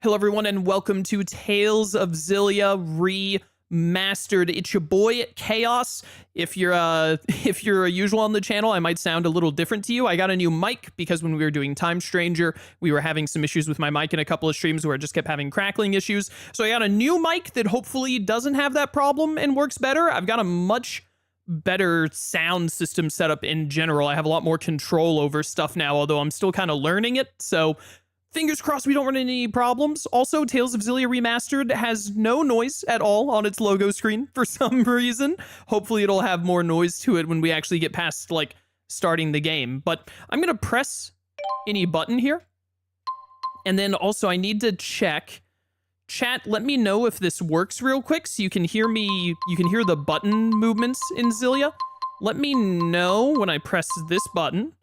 Hello everyone and welcome to Tales of Xillia Remastered. It's your boy Chaos. If you're a usual on the channel, I might sound a little different to you. I got a new mic because when we were doing Time Stranger, we were having some issues with my mic in a couple of streams where it just kept having crackling issues. So I got a new mic that hopefully doesn't have that problem and works better. I've got a much better sound system set up in general. I have a lot more control over stuff now, although I'm still kind of learning it. So fingers crossed we don't run into any problems. Also, Tales of Xillia Remastered has no noise at all on its logo screen for some reason. Hopefully it'll have more noise to it when we actually get past, like, starting the game. But I'm going to press any button here. And then also I need to check. Chat, let me know if this works real quick so you can hear me, you can hear the button movements in Xillia. Let me know when I press this button.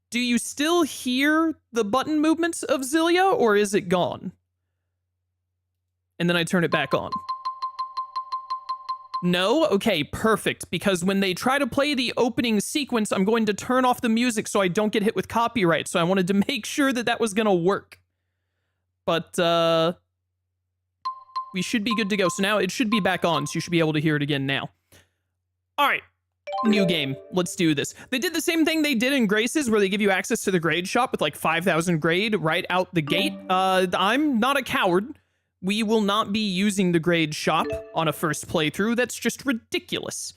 Do you still hear the button movements of Xillia, or is it gone? And then I turn it back on. No? Okay, perfect. Because when they try to play the opening sequence, I'm going to turn off the music so I don't get hit with copyright. So I wanted to make sure that that was going to work. But, we should be good to go. So now it should be back on, so you should be able to hear it again now. All right. New game. Let's do this. They did the same thing they did in Graces, where they give you access to the grade shop with like 5,000 grade right out the gate. I'm not a coward. We will not be using the grade shop on a first playthrough. That's just ridiculous.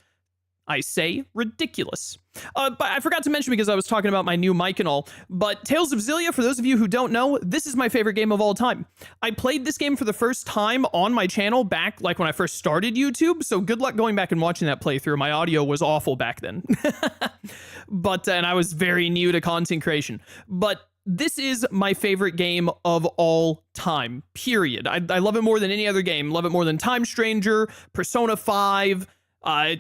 I say ridiculous. But I forgot to mention, because I was talking about my new mic and all, but Tales of Xillia, for those of you who don't know, this is my favorite game of all time. I played this game for the first time on my channel back like when I first started YouTube, so good luck going back and watching that playthrough. My audio was awful back then. And I was very new to content creation. But this is my favorite game of all time, period. I love it more than any other game. Love it more than Time Stranger, Persona 5,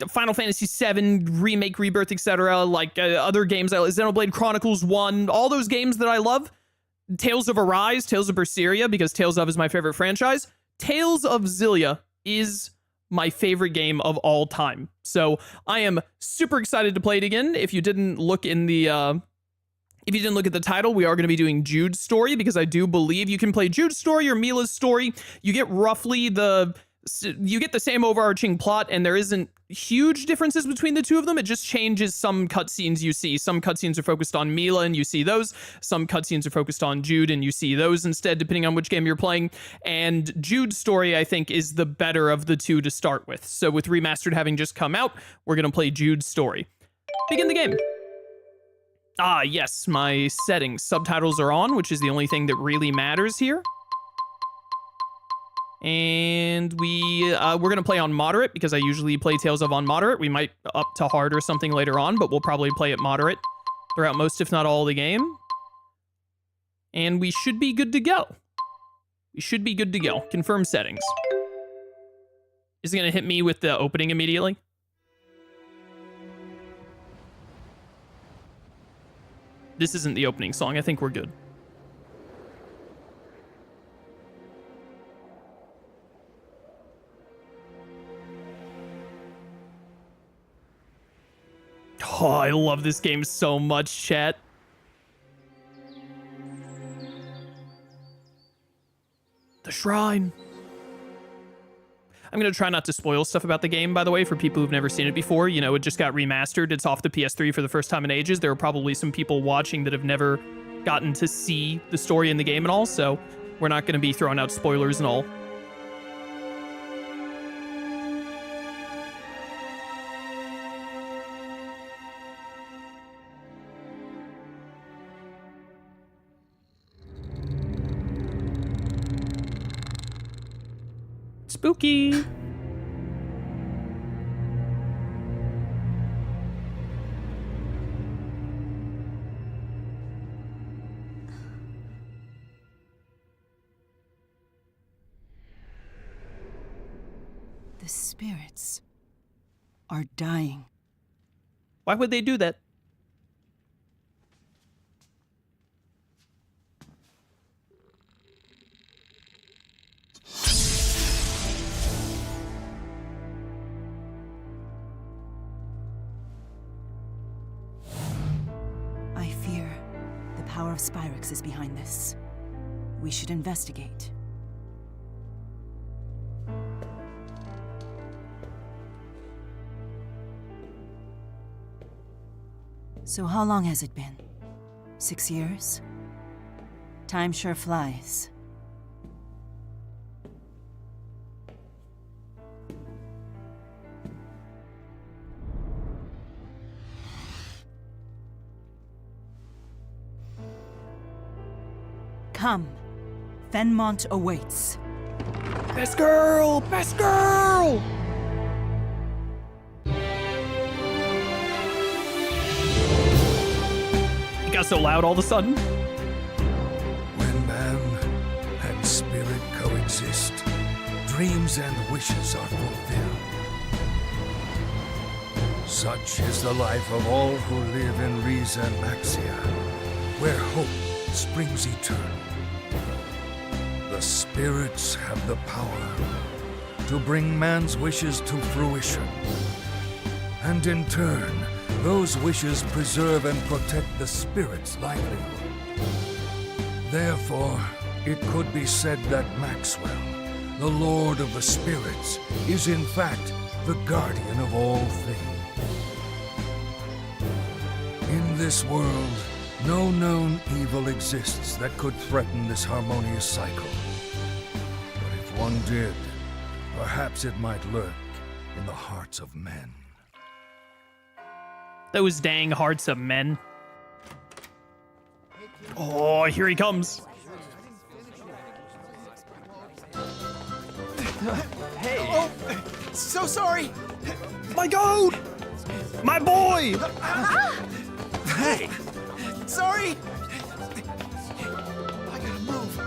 Final Fantasy VII, Remake, Rebirth, etc. Like other games, Xenoblade Chronicles 1, all those games that I love. Tales of Arise, Tales of Berseria, because Tales of is my favorite franchise. Tales of Xillia is my favorite game of all time. So I am super excited to play it again. If you didn't look in the if you didn't look at the title, we are going to be doing Jude's story, because I do believe you can play Jude's story or Milla's story. You get roughly the same overarching plot, and there isn't huge differences between the two of them. It just changes some cutscenes you see. Some cutscenes are focused on Milla, and you see those. Some cutscenes are focused on Jude, and you see those instead, depending on which game you're playing. And Jude's story, I think, is the better of the two to start with. So with Remastered having just come out, we're going to play Jude's story. Begin the game. Ah, yes, my settings. Subtitles are on, which is the only thing that really matters here. And we're going to play on moderate, because I usually play Tales of on moderate. We might up to hard or something later on, but we'll probably play it moderate throughout most, if not all, of the game. And we should be good to go. We should be good to go. Confirm settings. Is it going to hit me with the opening immediately? This isn't the opening song. I think we're good. Oh, I love this game so much, chat. The shrine. I'm going to try not to spoil stuff about the game, by the way, for people who've never seen it before. You know, it just got remastered. It's off the PS3 for the first time in ages. There are probably some people watching that have never gotten to see the story in the game and all, so we're not going to be throwing out spoilers and all. Spooky. The spirits are dying. Why would they do that? power of Spyrix is behind this. We should investigate. So how long has it been? 6 years? Time sure flies. Come. Fenmont awaits. Best girl! Best girl! It got so loud all of a sudden. When man and spirit coexist, dreams and wishes are fulfilled. Such is the life of all who live in Rieze Maxia, where hope springs eternal. The spirits have the power to bring man's wishes to fruition. And in turn, those wishes preserve and protect the spirit's livelihood. Therefore, it could be said that Maxwell, the Lord of the Spirits, is in fact the guardian of all things. In this world, no known evil exists that could threaten this harmonious cycle. But if one did, perhaps it might lurk in the hearts of men. Those dang hearts of men. Oh, here he comes. Hey! Oh, so sorry! My goat! My boy! Hey! Sorry! I gotta move.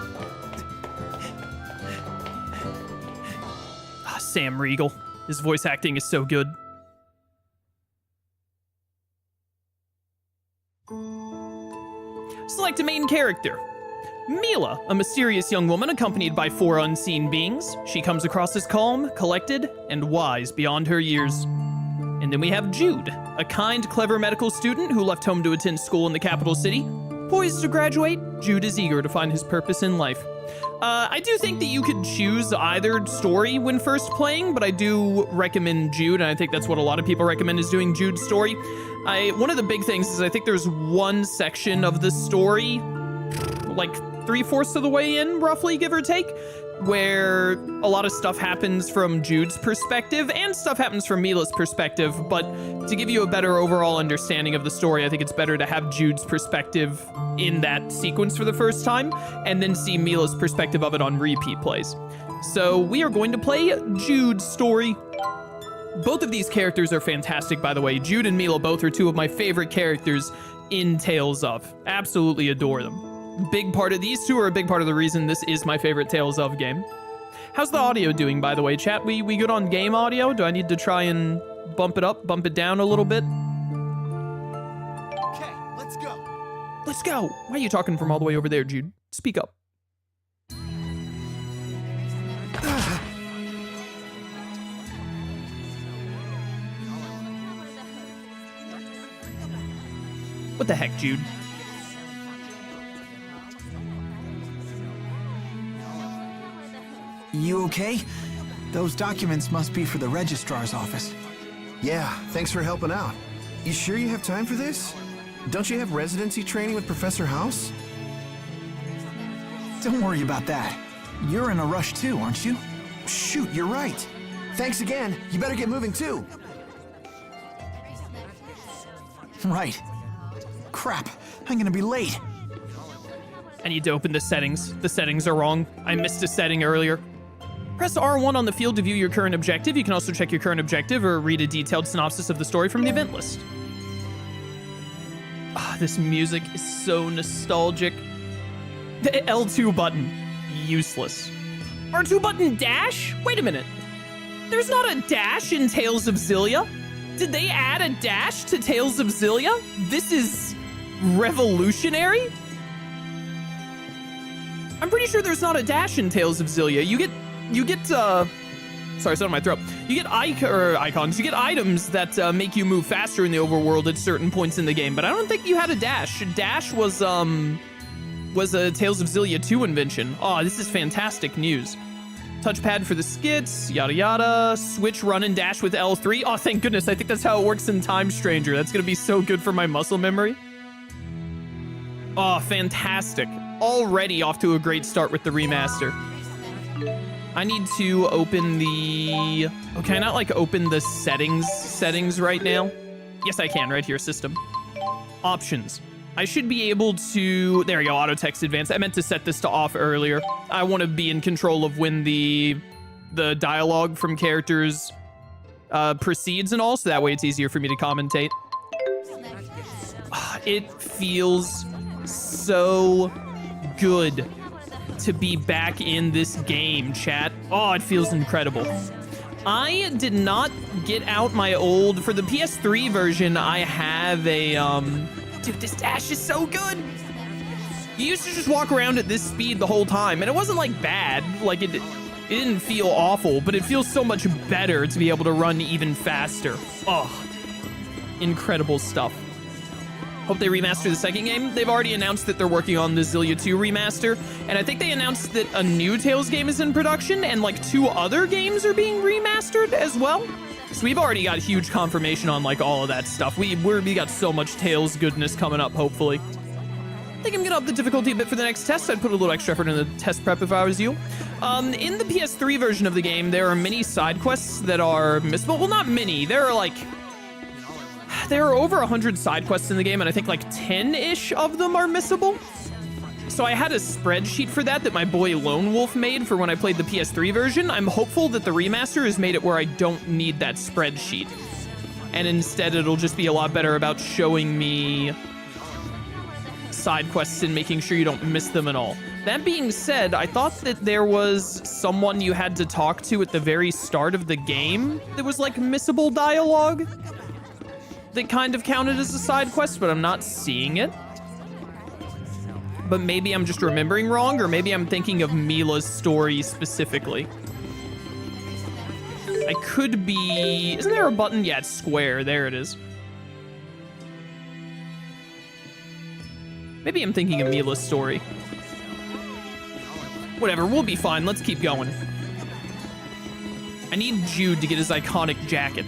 Ah, Sam Riegel. His voice acting is so good. Select a main character. Milla, a mysterious young woman accompanied by 4 unseen beings. She comes across as calm, collected, and wise beyond her years. And then we have Jude, a kind, clever medical student who left home to attend school in the capital city. Poised to graduate, Jude is eager to find his purpose in life. I do think that you could choose either story when first playing, but I do recommend Jude, and I think that's what a lot of people recommend is doing Jude's story. One of the big things is I think there's one section of the story, like 3/4 of the way in, roughly, give or take, where a lot of stuff happens from Jude's perspective and stuff happens from Milla's perspective, but to give you a better overall understanding of the story, I think it's better to have Jude's perspective in that sequence for the first time and then see Milla's perspective of it on repeat plays. So we are going to play Jude's story. Both of these characters are fantastic, by the way. Jude and Milla both are 2 of my favorite characters in Tales of. Absolutely adore them. These 2 are a big part of the reason this is my favorite Tales of game. How's the audio doing, by the way, chat? We good on game audio? Do I need to try and bump it up, bump it down a little bit? Okay, let's go. Let's go. Why are you talking from all the way over there, Jude? Speak up. What the heck, Jude? You okay? Those documents must be for the registrar's office. Yeah, thanks for helping out. You sure you have time for this? Don't you have residency training with Professor House? Don't worry about that. You're in a rush too, aren't you? Shoot, you're right. Thanks again. You better get moving too. Right. Crap, I'm gonna be late. I need to open the settings. The settings are wrong. I missed a setting earlier. Press R1 on the field to view your current objective. You can also check your current objective or read a detailed synopsis of the story from the event list. Ah, this music is so nostalgic. The L2 button, useless. R2 button dash? Wait a minute. There's not a dash in Tales of Xillia? Did they add a dash to Tales of Xillia? This is revolutionary? I'm pretty sure there's not a dash in Tales of Xillia. You get sorry, something in my throat. You get icons, you get items that make you move faster in the overworld at certain points in the game, but I don't think you had a dash. Dash was a Tales of Xillia 2 invention. Oh, this is fantastic news. Touchpad for the skits, yada yada. Switch, run, and dash with L3. Oh, thank goodness. I think that's how it works in Time Stranger. That's going to be so good for my muscle memory. Oh, fantastic. Already off to a great start with the remaster. I need to open the... Oh, can I not, like, open the settings right now? Yes, I can. Right here, system. Options. I should be able to... There we go, auto text advanced. I meant to set this to off earlier. I want to be in control of when the dialogue from characters proceeds and all, so that way it's easier for me to commentate. It feels so good to be back in this game, chat. Oh, it feels incredible. I did not get out my old... For the PS3 version, I have a... Dude, this dash is so good. You used to just walk around at this speed the whole time, and it wasn't like bad. Like it didn't feel awful, but it feels so much better to be able to run even faster. Oh, incredible stuff. Hope they remaster the second game. They've already announced that they're working on the Xillia 2 remaster, and I think they announced that a new Tales game is in production, and like 2 other games are being remastered as well. So we've already got huge confirmation on like all of that stuff. We got so much Tales goodness coming up, hopefully. I think I'm gonna up the difficulty a bit for the next test. I'd put a little extra effort in the test prep if I was you. In the PS3 version of the game, there are many side quests that are missable. Well, not many. There are over 100 side quests in the game, and I think like 10-ish of them are missable. So I had a spreadsheet for that my boy Lone Wolf made for when I played the PS3 version. I'm hopeful that the remaster has made it where I don't need that spreadsheet. And instead it'll just be a lot better about showing me side quests and making sure you don't miss them at all. That being said, I thought that there was someone you had to talk to at the very start of the game that was like missable dialogue that kind of counted as a side quest, but I'm not seeing it. But maybe I'm just remembering wrong, or maybe I'm thinking of Milla's story specifically. I could be... Isn't there a button? Yeah, it's square. There it is. Maybe I'm thinking of Milla's story. Whatever, we'll be fine. Let's keep going. I need Jude to get his iconic jacket.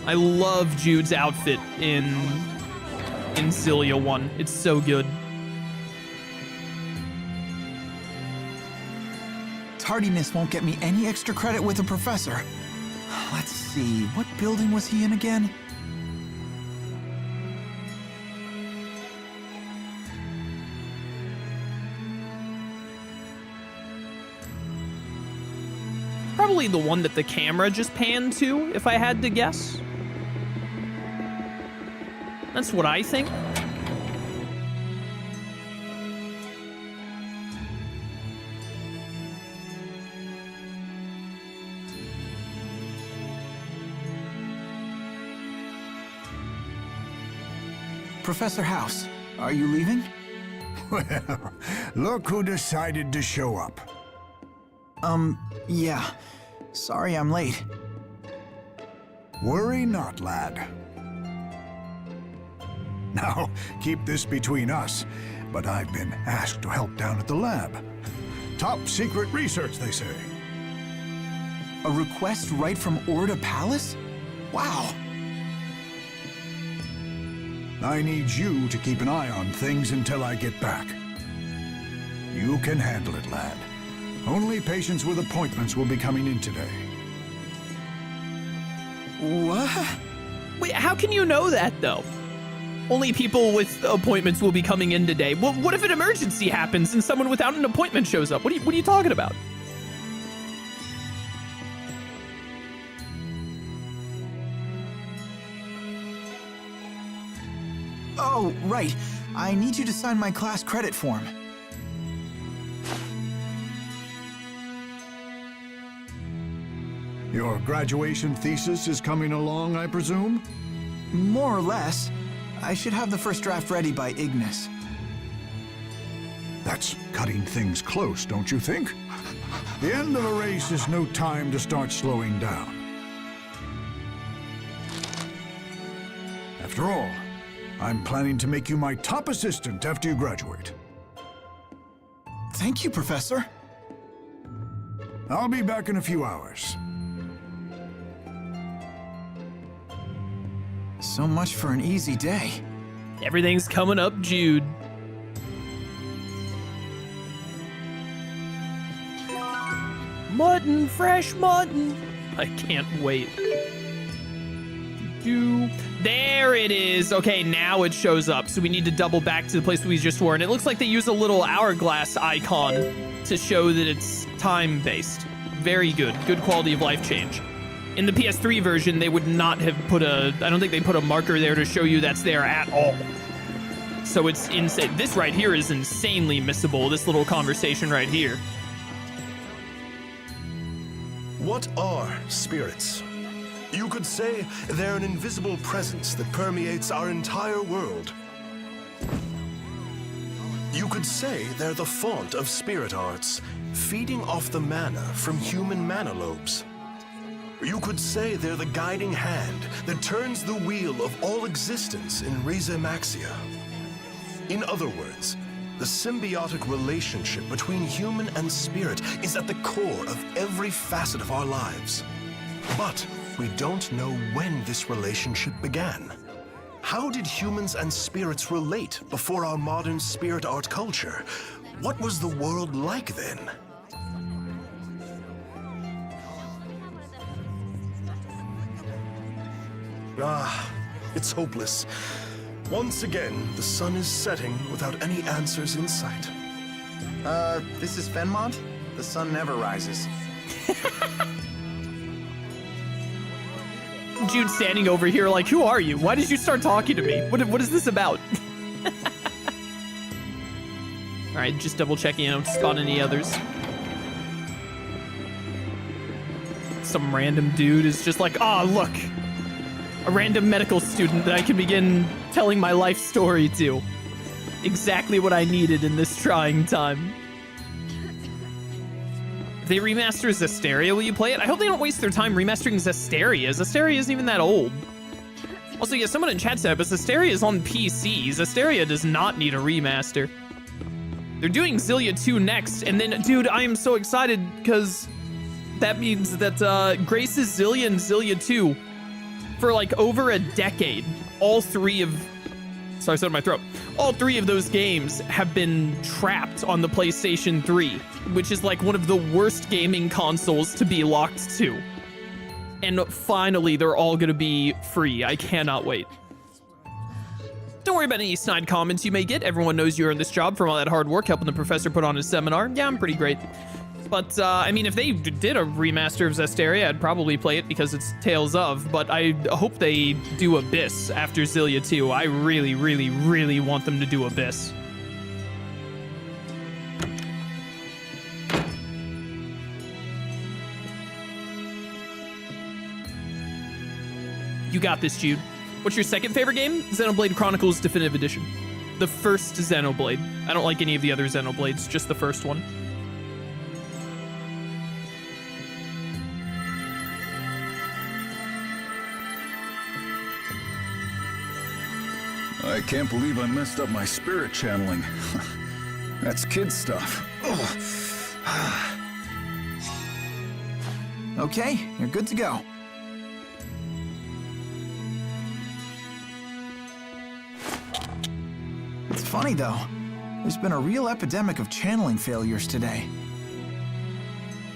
I love Jude's outfit in Xillia 1. It's so good. Tardiness won't get me any extra credit with a professor. Let's see, what building was he in again? Probably the one that the camera just panned to, if I had to guess. That's what I think. Professor House, are you leaving? Well, look who decided to show up. Yeah. Sorry I'm late. Worry not, lad. Now, keep this between us, but I've been asked to help down at the lab. Top secret research, they say. A request right from Orda Palace? Wow. I need you to keep an eye on things until I get back. You can handle it, lad. Only patients with appointments will be coming in today. What? Wait, how can you know that, though? Only people with appointments will be coming in today. Well, what if an emergency happens and someone without an appointment shows up? What are you talking about? Oh, right. I need you to sign my class credit form. Your graduation thesis is coming along, I presume? More or less. I should have the first draft ready by Ignis. That's cutting things close, don't you think? The end of a race is no time to start slowing down. After all, I'm planning to make you my top assistant after you graduate. Thank you, Professor. I'll be back in a few hours. So much for an easy day. Everything's coming up, Jude. Mutton, fresh mutton. I can't wait. There it is. Okay, now it shows up. So we need to double back to the place we just were. And it looks like they use a little hourglass icon to show that it's time-based. Very good. Good quality of life change. In the PS3 version, they would not have put I don't think they put a marker there to show you that's there at all. So it's insane. This right here is insanely missable, this little conversation right here. What are spirits? You could say they're an invisible presence that permeates our entire world. You could say they're the font of spirit arts, feeding off the mana from human mana lobes. You could say they're the guiding hand that turns the wheel of all existence in Rieze Maxia. In other words, the symbiotic relationship between human and spirit is at the core of every facet of our lives. But we don't know when this relationship began. How did humans and spirits relate before our modern spirit art culture? What was the world like then? It's hopeless. Once again, the sun is setting without any answers in sight. This is Fenmont? The sun never rises. Jude standing over here like, who are you? Why did you start talking to me? What is this about? All right, just double checking. I don't spot any others. Some random dude is just like, oh, look. A random medical student that I can begin telling my life story to. Exactly what I needed in this trying time. If they remaster Zestiria, will you play it? I hope they don't waste their time remastering Zestiria. Zestiria isn't even that old. Also, yeah, someone in chat said, but Zestiria is on PC. Zestiria does not need a remaster. They're doing Xillia 2 next, and then, dude, I am so excited because that means that Grace's Xillia and Xillia 2 for like over a decade, all three of those games have been trapped on the PlayStation 3, which is like one of the worst gaming consoles to be locked to. And finally, they're all gonna be free. I cannot wait. Don't worry about any snide comments you may get. Everyone knows you earned this job from all that hard work helping the professor put on his seminar. Yeah, I'm pretty great. But, I mean, if they did a remaster of Zestiria, I'd probably play it because it's Tales of, but I hope they do Abyss after Xillia 2. I really, really, really want them to do Abyss. You got this, Jude. What's your second favorite game? Xenoblade Chronicles Definitive Edition. The first Xenoblade. I don't like any of the other Xenoblades, just the first one. I can't believe I messed up my spirit channeling. That's kid stuff. Okay, you're good to go. It's funny though. There's been a real epidemic of channeling failures today.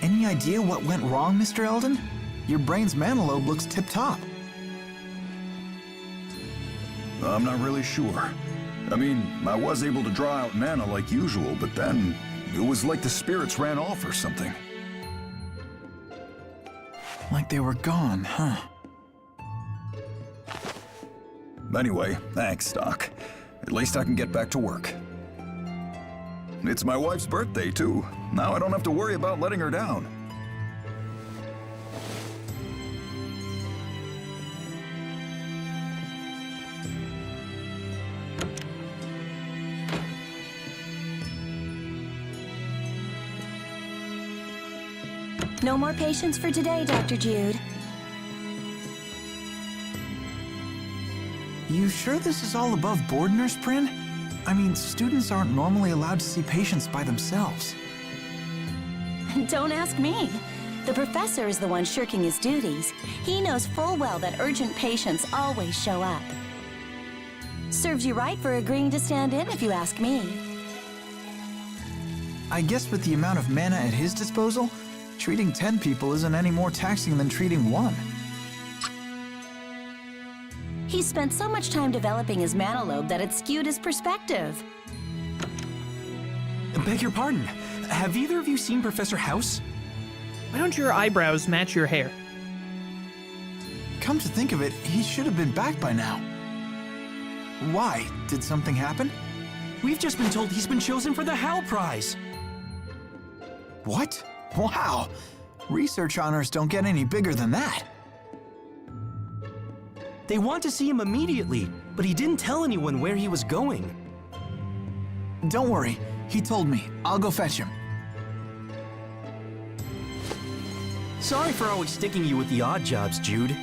Any idea what went wrong, Mr. Eldon? Your brain's mana lobe looks tip-top. I'm not really sure. I mean, I was able to draw out mana like usual, but then it was like the spirits ran off or something. Like they were gone, huh? Anyway, thanks, Doc. At least I can get back to work. It's my wife's birthday, too. Now I don't have to worry about letting her down. No more patients for today, Dr. Jude. You sure this is all above board, Nurse Prin? I mean, students aren't normally allowed to see patients by themselves. Don't ask me. The professor is the one shirking his duties. He knows full well that urgent patients always show up. Serves you right for agreeing to stand in, if you ask me. I guess with the amount of mana at his disposal, treating 10 people isn't any more taxing than treating 1. He spent so much time developing his mana lobe that it skewed his perspective. Beg your pardon. Have either of you seen Professor House? Why don't your eyebrows match your hair? Come to think of it, he should have been back by now. Why? Did something happen? We've just been told he's been chosen for the Hal Prize. What? Wow! Research honors don't get any bigger than that. They want to see him immediately, but he didn't tell anyone where he was going. Don't worry, he told me. I'll go fetch him. Sorry for always sticking you with the odd jobs, Jude.